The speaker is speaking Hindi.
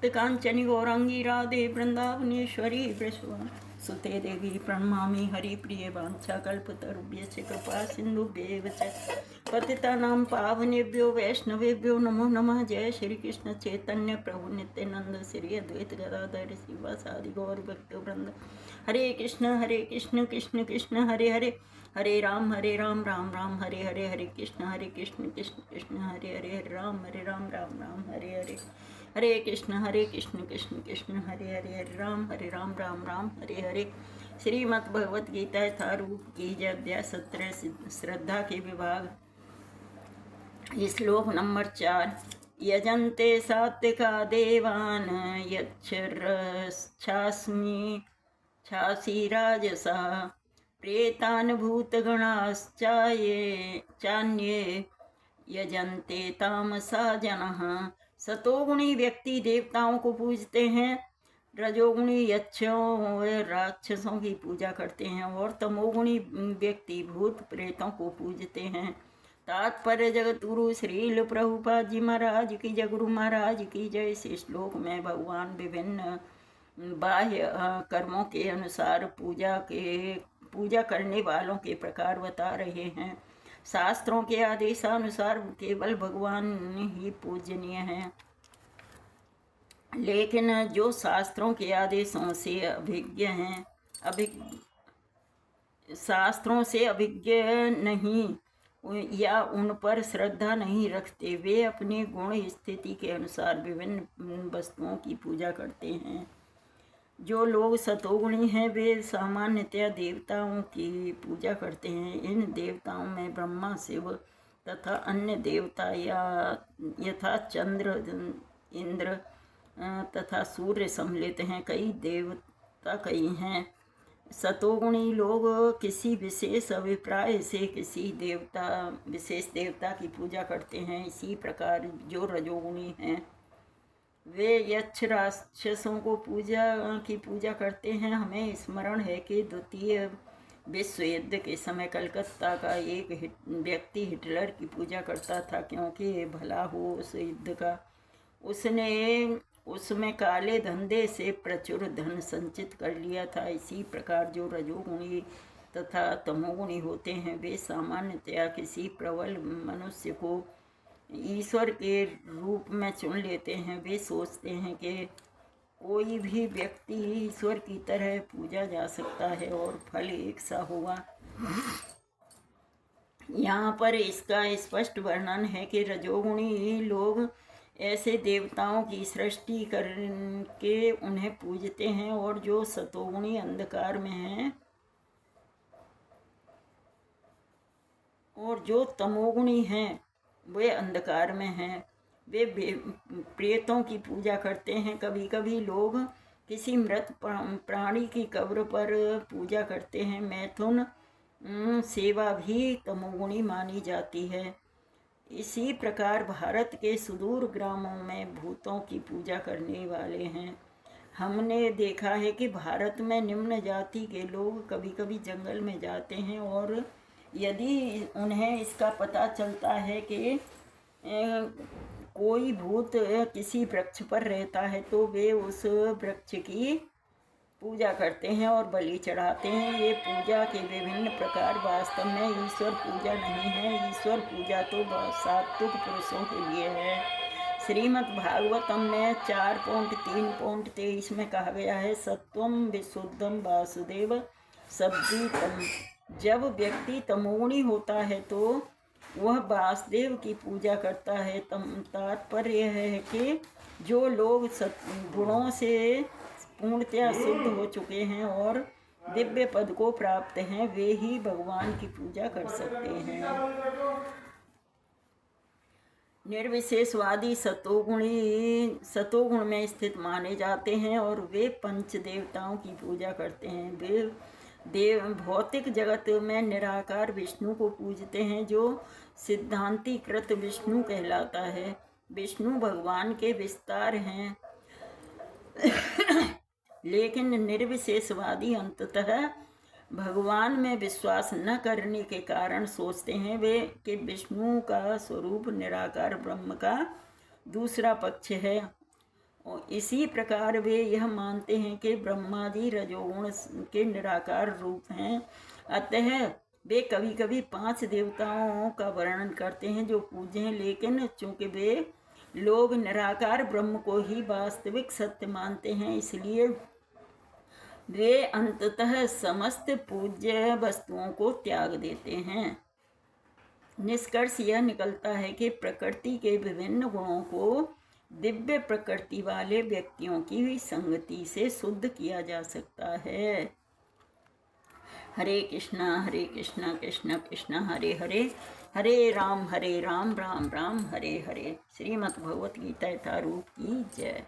तप्त कांचनी गौरांगी राधे वृंदावनेश्वरी वृषभ सुते देवी प्रणमामि हरिप्रिय वाञ्छाकल्पतरुभ्यश्च कृपा सिन्धुभ्येव च पतितानां पावनेभ्यो वैष्णवेभ्यो नमो नमः। जय श्री कृष्ण चैतन्य प्रभु नित्यानंद श्री अद्वैत गदाधर शिवासादि गौर भक्त वृंद। हरे कृष्ण कृष्ण कृष्ण हरे हरे, हरे राम राम राम हरे हरे, हरे कृष्ण कृष्ण कृष्ण हरे हरे, हरे राम राम राम हरे हरे, हरे कृष्ण कृष्ण कृष्ण हरे हरे, हरे राम राम हरे हरे। श्रीमद् भगवत गीता यथारूप की जय अध्याय 17 श्रद्धा के विभाग। श्लोक नंबर 4। यजन्ते सात्विका देवान् छासी राजसा प्रेतान् चान्ये यजन्ते तामसा जनः। सतोगुणी व्यक्ति देवताओं को पूजते हैं, रजोगुणी यक्षों व राक्षसों की पूजा करते हैं और तमोगुणी व्यक्ति भूत प्रेतों को पूजते हैं। तात्पर्य जगत गुरु श्रील प्रभुपाद जी महाराज की जय, गुरु महाराज की जय। इस श्लोक में भगवान विभिन्न बाह्य कर्मों के अनुसार पूजा करने वालों के प्रकार बता रहे हैं। शास्त्रों के आदेशानुसार केवल भगवान ही पूजनीय हैं, लेकिन जो शास्त्रों के आदेशों से अभिज्ञ हैं, शास्त्रों से अभिज्ञ नहीं या उन पर श्रद्धा नहीं रखते, वे अपने गुण स्थिति के अनुसार विभिन्न वस्तुओं की पूजा करते हैं। जो लोग सतोगुणी हैं वे सामान्यतया देवताओं की पूजा करते हैं। इन देवताओं में ब्रह्मा, शिव तथा अन्य देवता यथा चंद्र, इंद्र तथा सूर्य सम्मिलित हैं। कई देवता कई हैं। सतोगुणी लोग किसी विशेष अभिप्राय से किसी विशेष देवता की पूजा करते हैं। इसी प्रकार जो रजोगुणी हैं वे यक्ष राक्षसों को की पूजा करते हैं। हमें स्मरण है कि द्वितीय विश्व युद्ध के समय कलकत्ता का एक व्यक्ति हिटलर की पूजा करता था, क्योंकि भला हो उस युद्ध का। उसने उसमें काले धंधे से प्रचुर धन संचित कर लिया था। इसी प्रकार जो रजोगुणी तथा तमोगुणी होते हैं वे सामान्यतया किसी प्रबल मनुष्य को ईश्वर के रूप में चुन लेते हैं। वे सोचते हैं कि कोई भी व्यक्ति ईश्वर की तरह पूजा जा सकता है और फल एक सा होगा। यहाँ पर इसका स्पष्ट वर्णन है कि रजोगुणी लोग ऐसे देवताओं की सृष्टि करके उन्हें पूजते हैं, और जो सतोगुणी अंधकार में हैं और जो तमोगुणी हैं वे अंधकार में हैं, वे प्रेतों की पूजा करते हैं। कभी कभी लोग किसी मृत प्राणी की कब्र पर पूजा करते हैं। मैथुन सेवा भी तमोगुणी मानी जाती है। इसी प्रकार भारत के सुदूर ग्रामों में भूतों की पूजा करने वाले हैं। हमने देखा है कि भारत में निम्न जाति के लोग कभी कभी जंगल में जाते हैं, और यदि उन्हें इसका पता चलता है कि कोई भूत किसी वृक्ष पर रहता है तो वे उस वृक्ष की पूजा करते हैं और बलि चढ़ाते हैं। ये पूजा के विभिन्न प्रकार वास्तव में ईश्वर पूजा नहीं है। ईश्वर पूजा तो सात्विक पुरुषों के लिए है। श्रीमद् भागवतम में 4.3.23 में कहा गया है, सत्वम विशुद्धम वासुदेव सब्दीतम। जब व्यक्ति तमोगुणी होता है तो वह वासुदेव की पूजा करता है। तात्पर्य यह है कि जो लोग गुणों से पूर्णतया शुद्ध हो चुके हैं और दिव्य पद को प्राप्त हैं, वे ही भगवान की पूजा कर सकते हैं। निर्विशेषवादी सतोगुण में स्थित माने जाते हैं और वे पंच देवताओं की पूजा करते हैं। वे भौतिक जगत में निराकार विष्णु को पूजते हैं, जो सिद्धांतीकृत विष्णु कहलाता है। विष्णु भगवान के विस्तार हैं, लेकिन निर्विशेषवादी अंततः भगवान में विश्वास न करने के कारण सोचते हैं वे कि विष्णु का स्वरूप निराकार ब्रह्म का दूसरा पक्ष है। और इसी प्रकार वे यह मानते हैं कि ब्रह्मादि रजोगुण के निराकार रूप हैं। अतः वे कभी कभी 5 देवताओं का वर्णन करते हैं जो पूज्य हैं, लेकिन चूंकि वे लोग निराकार ब्रह्म को ही वास्तविक सत्य मानते हैं, इसलिए वे अंततः समस्त पूज्य वस्तुओं को त्याग देते हैं। निष्कर्ष यह निकलता है कि प्रकृति के विभिन्न गुणों को दिव्य प्रकृति वाले व्यक्तियों की संगति से शुद्ध किया जा सकता है। हरे कृष्णा कृष्ण कृष्ण हरे हरे, हरे राम राम राम हरे हरे। श्रीमद् भगवत गीता यथारूप की जय।